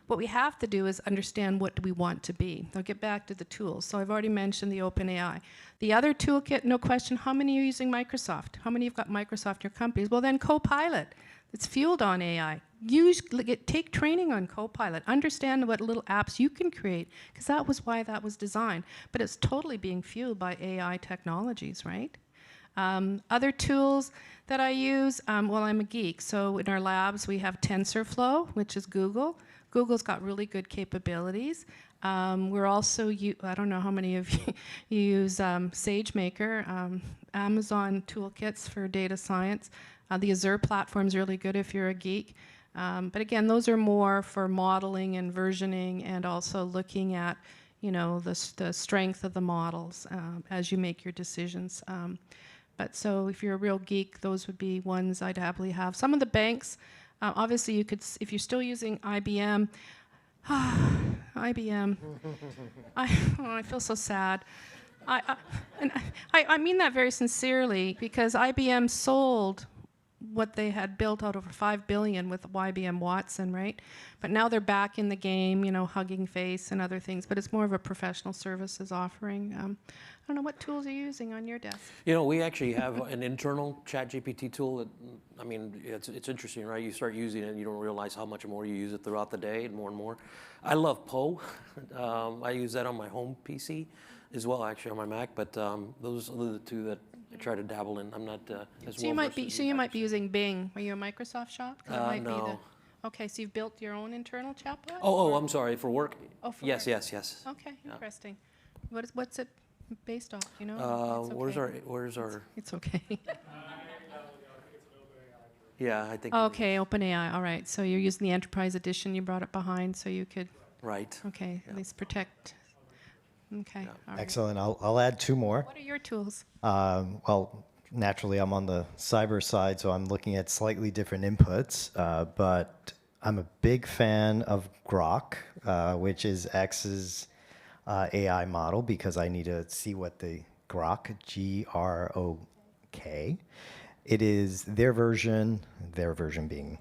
what we have to do is understand what do we want to be. I'll get back to the tools. So I've already mentioned the OpenAI. The other toolkit, no question, how many are using Microsoft? How many have got Microsoft in your companies? Well, then Copilot. It's fueled on AI. Take training on Copilot. Understand what little apps you can create, because that was why that was designed. But it's totally being fueled by AI technologies, right? Other tools that I use, well, I'm a geek. So in our labs, we have TensorFlow, which is Google. Google's got really good capabilities. We're also, I don't know how many of you use SageMaker, Amazon toolkits for data science. The Azure platform's really good if you're a geek. But again, those are more for modeling and versioning and also looking at, the strength of the models as you make your decisions. But so if you're a real geek, those would be ones I'd happily have. Some of the banks, obviously you could, if you're still using IBM, IBM, I feel so sad. I mean that very sincerely, because IBM sold what they had built out over $5 billion with IBM Watson, right? But now they're back in the game, Hugging Face and other things, but it's more of a professional services offering. I don't know, what tools are you using on your desk? We actually have an internal ChatGPT tool that, it's interesting, right? You start using it and you don't realize how much more you use it throughout the day and more. I love Poe. I use that on my home PC as well, actually on my Mac, but those are the two that I try to dabble in. I'm not as so well. You might be using Bing. Are you a Microsoft shop? No. Okay, so you've built your own internal chatbot? Oh, I'm sorry. For work? Oh, for yes, work. yes. Okay, interesting. What's it based off? It's okay. Where's our? It's okay. Yeah, I think. Okay, OpenAI. All right. So you're using the Enterprise Edition. You brought it behind so you could. Right. Okay, Yeah. at least protect Okay. All right. Excellent. I'll add two more. What are your tools? Well, naturally, I'm on the cyber side, so I'm looking at slightly different inputs. But I'm a big fan of Grok, which is X's AI model, because I need to see what the Grok, Grok, it is their version being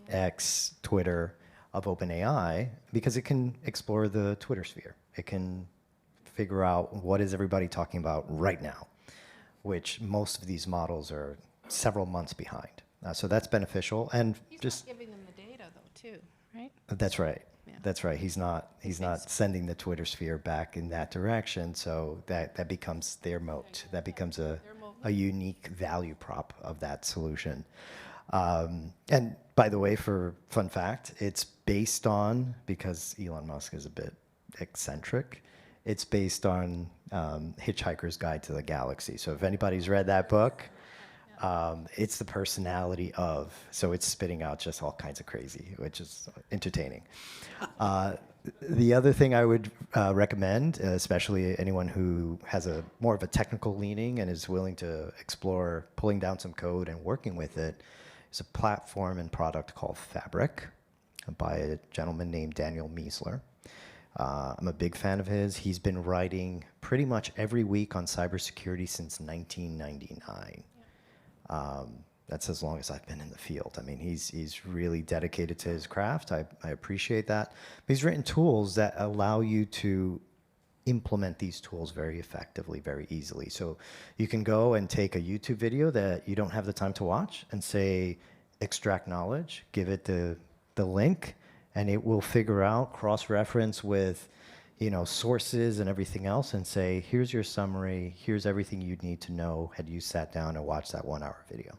X, Twitter, of OpenAI, because it can explore the Twitter sphere. It can figure out what is everybody talking about right now, which most of these models are several months behind. So that's beneficial. And He's just not giving them the data, though, too, right? that's right. Yeah. That's right. He's not sending the Twitter sphere back in that direction. So that becomes their moat. That becomes a unique value prop of that solution. And by the way, for fun fact, it's based on, because Elon Musk is a bit eccentric, it's based on Hitchhiker's Guide to the Galaxy. So if anybody's read that book, it's the personality of, so it's spitting out just all kinds of crazy, which is entertaining. The other thing I would recommend, especially anyone who has more of a technical leaning and is willing to explore pulling down some code and working with it, is a platform and product called Fabric by a gentleman named Daniel Miesler. I'm a big fan of his. He's been writing pretty much every week on cybersecurity since 1999. That's as long as I've been in the field. I mean, he's really dedicated to his craft. I appreciate that. But he's written tools that allow you to implement these tools very effectively, very easily. So you can go and take a YouTube video that you don't have the time to watch and say, extract knowledge, give it the link, and it will figure out, cross-reference with, sources and everything else, and say, here's your summary, here's everything you'd need to know had you sat down and watched that 1 hour video,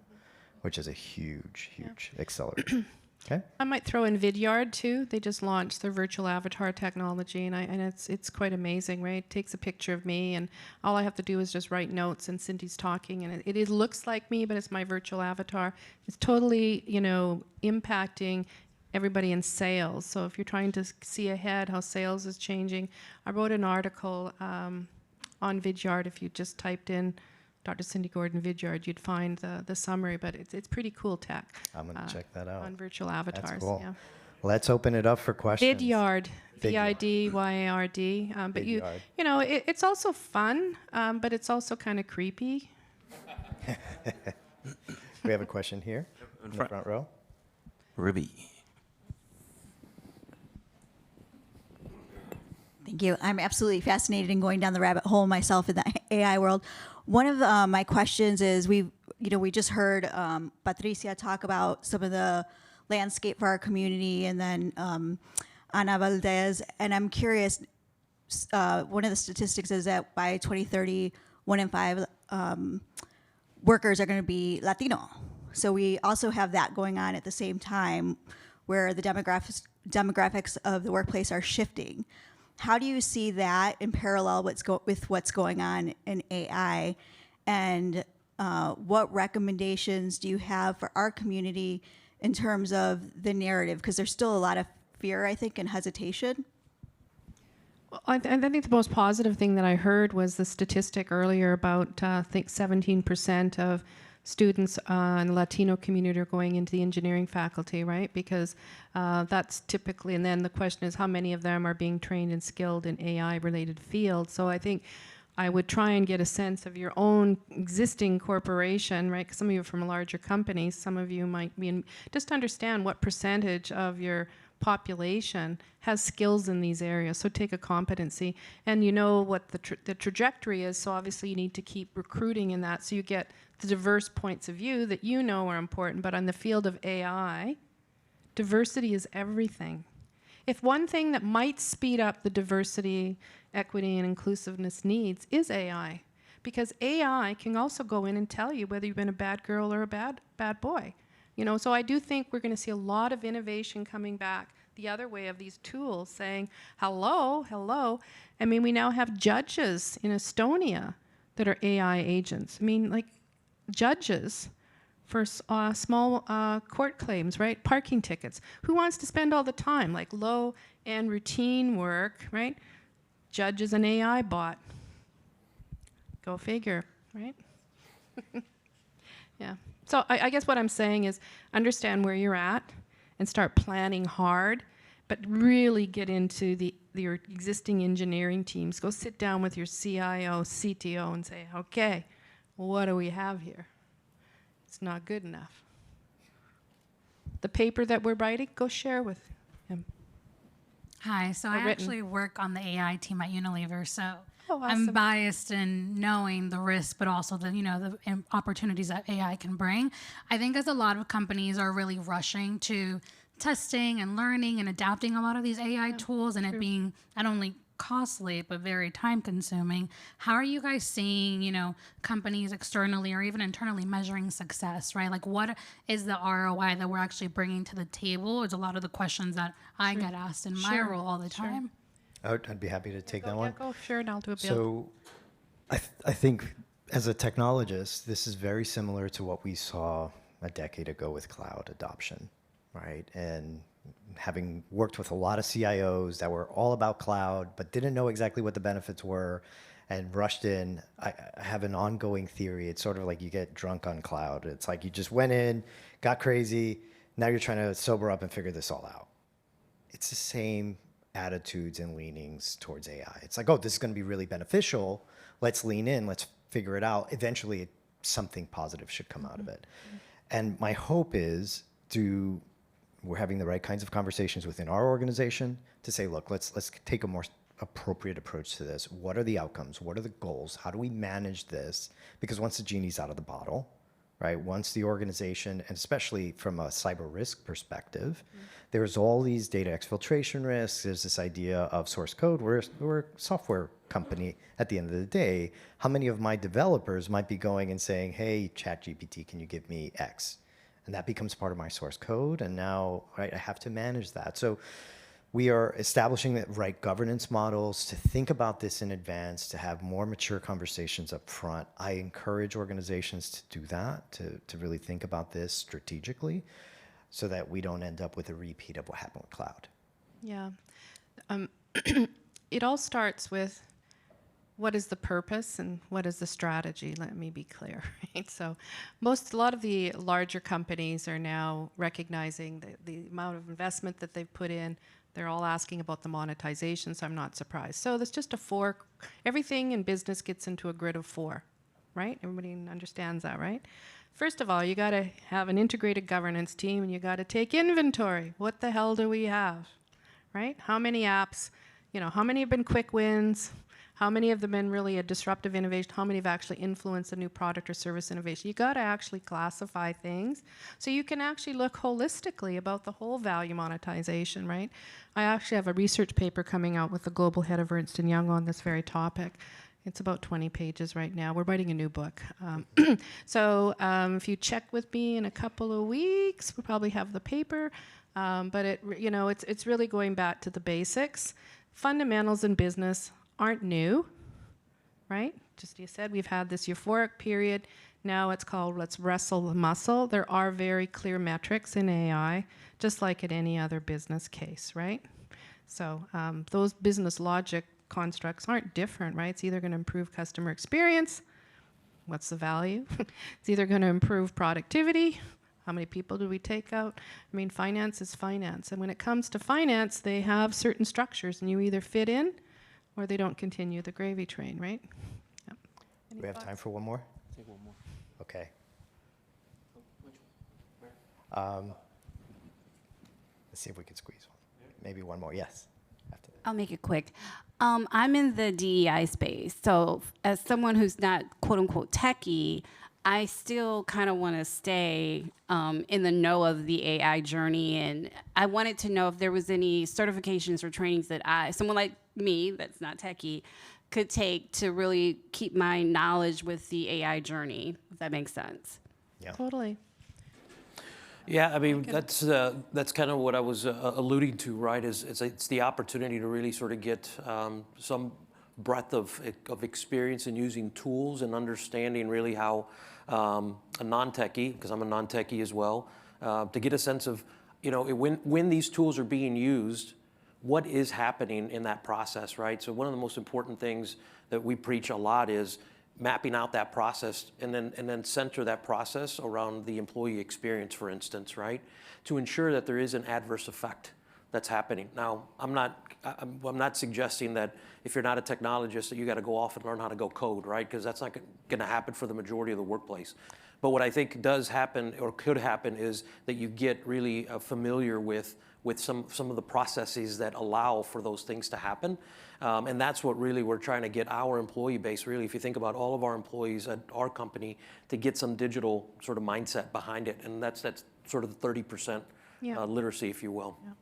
which is a huge accelerator. Okay. I might throw in Vidyard too. They just launched their virtual avatar technology, and it's quite amazing, right? It takes a picture of me, and all I have to do is just write notes, and Cindy's talking, and it looks like me, but it's my virtual avatar. It's totally, impacting everybody in sales. So if you're trying to see ahead how sales is changing, I wrote an article on Vidyard. If you just typed in Dr. Cindy Gordon Vidyard, you'd find the summary, but it's pretty cool tech. I'm going to check that out. On virtual avatars. That's cool. Yeah. Let's open it up for questions. Vidyard, Vidyard. But Vidyard. it's also fun, but it's also kind of creepy. We have a question here in the front row. Ruby. Thank you. I'm absolutely fascinated in going down the rabbit hole myself in the AI world. One of my questions is we just heard Patricia talk about some of the landscape for our community, and then Ana Valdez. And I'm curious, one of the statistics is that by 2030, 1 in 5 workers are going to be Latino. So we also have that going on at the same time, where the demographics of the workplace are shifting. How do you see that in parallel with what's going on in AI? And what recommendations do you have for our community in terms of the narrative? Because there's still a lot of fear, I think, and hesitation. Well, I think the most positive thing that I heard was the statistic earlier about, I think 17% of students in the Latino community are going into the engineering faculty, right? Because that's typically, and then the question is how many of them are being trained and skilled in AI-related fields. So I think I would try and get a sense of your own existing corporation, right? 'Cause some of you are from larger companies, some of you might be in, just understand what percentage of your population has skills in these areas. So take a competency, and you know what the trajectory is, so obviously you need to keep recruiting in that so you get the diverse points of view that you know are important. But on the field of AI, diversity is everything. If one thing that might speed up the diversity, equity, and inclusiveness needs is AI, because AI can also go in and tell you whether you've been a bad girl or a bad boy. So I do think we're going to see a lot of innovation coming back the other way of these tools saying, hello. I mean, we now have judges in Estonia that are AI agents. I mean, like judges for small court claims, right? Parking tickets. Who wants to spend all the time, like low-end routine work, right? judge is an AI bot. Go figure, right? Yeah. So I guess what I'm saying is understand where you're at and start planning hard, but really get into your existing engineering teams. Go sit down with your CIO, CTO, and say, okay, what do we have here? It's not good enough. The paper that we're writing, go share with him. Hi, so I written. actually work on the AI team at Unilever, so Oh, I'm awesome. biased in knowing the risks, but also the opportunities that AI can bring. I think as a lot of companies are really rushing to testing and learning and adapting a lot of these AI tools, and it being not only costly but very time consuming. How are you guys seeing, companies externally or even internally measuring success, right? Like what is the ROI that we're actually bringing to the table? Is a lot of the questions that I get asked in my role all the time. I'd be happy to take that one. Yeah, go, sure, and I'll do a build. So I think as a technologist, this is very similar to what we saw a decade ago with cloud adoption, right? And having worked with a lot of CIOs that were all about cloud, but didn't know exactly what the benefits were and rushed in, I have an ongoing theory. It's sort of like you get drunk on cloud. It's like you just went in, got crazy, now you're trying to sober up and figure this all out. It's the same attitudes and leanings towards AI. It's like, oh, this is going to be really beneficial. Let's lean in. Let's figure it out. Eventually, something positive should come out of it. And my hope is we're having the right kinds of conversations within our organization to say, look, let's take a more appropriate approach to this. What are the outcomes? What are the goals? How do we manage this? Because once the genie's out of the bottle, right? Once the organization, and especially from a cyber risk perspective, there's all these data exfiltration risks. There's this idea of source code. We're a software company at the end of the day. How many of my developers might be going and saying, hey, ChatGPT, can you give me X? And that becomes part of my source code. And now, right, I have to manage that. So we are establishing the right governance models to think about this in advance, to have more mature conversations up front. I encourage organizations to do that, to really think about this strategically so that we don't end up with a repeat of what happened with cloud. Yeah. It all starts with what is the purpose and what is the strategy? Let me be clear, right? So a lot of the larger companies are now recognizing the amount of investment that they've put in. They're all asking about the monetization, so I'm not surprised. So there's just everything in business gets into a grid of 4, right? Everybody understands that, right? First of all, you got to have an integrated governance team, and you got to take inventory. What the hell do we have, right? How many apps, how many have been quick wins? How many of them been really a disruptive innovation? How many have actually influenced a new product or service innovation? You got to actually classify things so you can actually look holistically about the whole value monetization, right? I actually have a research paper coming out with the global head of Ernst & Young on this very topic. It's about 20 pages right now. We're writing a new book. So if you check with me in a couple of weeks, we'll probably have the paper. But it's really going back to the basics. Fundamentals in business aren't new, right? Just you said, we've had this euphoric period. Now it's called let's wrestle the muscle. There are very clear metrics in AI, just like in any other business case, right? So those business logic constructs aren't different, right? It's either going to improve customer experience. What's the value? It's either going to improve productivity. How many people do we take out? I mean, finance is finance. And when it comes to finance, they have certain structures, and you either fit in or they don't continue the gravy train, right? Yep. Do we have time for one more? I think one more. Okay. Let's see if we can squeeze one. Maybe one more. Yes. After that. I'll make it quick. I'm in the DEI space. So as someone who's not quote unquote techie, I still kind of want to stay in the know of the AI journey. And I wanted to know if there was any certifications or trainings that someone like me that's not techie could take to really keep my knowledge with the AI journey, if that makes sense. Yeah. Totally. Yeah, I mean, that's kind of what I was alluding to, right? It's the opportunity to really sort of get some breadth of experience in using tools and understanding really how a non-techie, because I'm a non-techie as well, to get a sense of, when these tools are being used, what is happening in that process, right? So one of the most important things that we preach a lot is mapping out that process and then center that process around the employee experience, for instance, right? To ensure that there is an adverse effect that's happening. Now, I'm not suggesting that if you're not a technologist that you got to go off and learn how to go code, right? Because that's not going to happen for the majority of the workplace. But what I think does happen or could happen is that you get really familiar with some of the processes that allow for those things to happen. And that's what really we're trying to get our employee base, really, if you think about all of our employees at our company, to get some digital sort of mindset behind it. And that's sort of the 30% literacy, if you will. Yeah.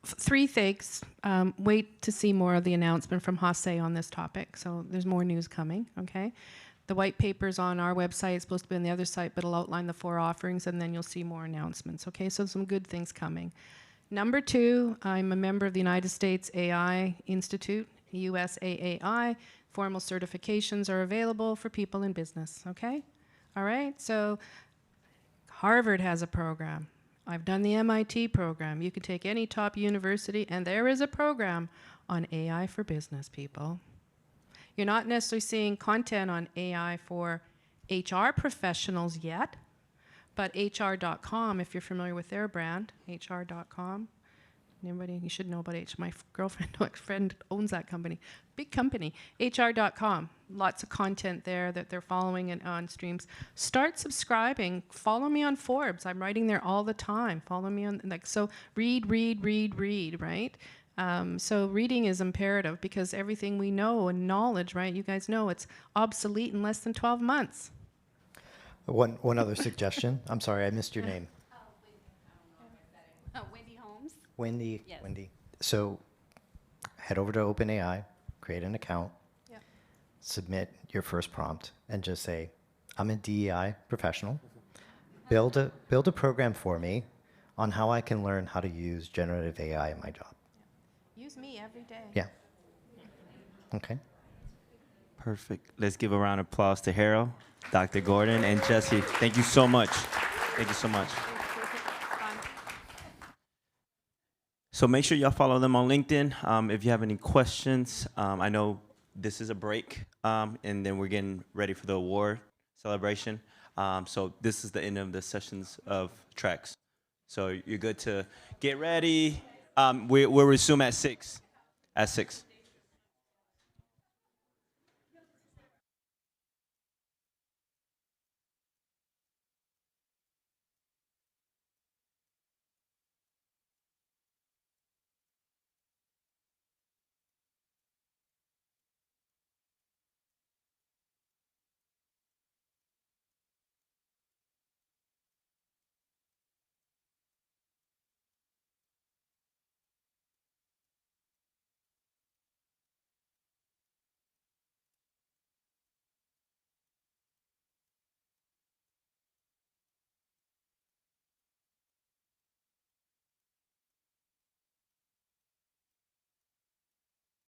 Three things. Wait to see more of the announcement from Jose on this topic. So there's more news coming, okay? The white paper's on our website. It's supposed to be on the other site, but it'll outline the 4 offerings, and then you'll see more announcements, okay? So some good things coming. Number 2, I'm a member of the United States AI Institute, USAAI. Formal certifications are available for people in business, okay? All right, so Harvard has a program. I've done the MIT program. You can take any top university, and there is a program on AI for business, people. You're not necessarily seeing content on AI for HR professionals yet, but HR.com, if you're familiar with their brand, HR.com. Anybody, you should know about My friend owns that company. Big company. HR.com. Lots of content there that they're following and on streams. Start subscribing. Follow me on Forbes. I'm writing there all the time. Follow me on, so read, right? So reading is imperative because everything we know and knowledge, right? You guys know it's obsolete in less than 12 months. One other suggestion. I'm sorry, I missed your name. Wendy Holmes. Wendy. Yes. Wendy. So head over to OpenAI, create an account, submit your first prompt, and just say, I'm a DEI professional. Build a program for me on how I can learn how to use generative AI in my job. Use me every day. Yeah. Okay. Perfect. Let's give a round of applause to Harold, Dr. Gordon, and Jesse. Thank you so much. Thank you so much. So make sure y'all follow them on LinkedIn. If you have any questions, I know this is a break, and then we're getting ready for the award celebration. So this is the end of the sessions of Trellix. So you're good to get ready. We'll resume at 6. At 6.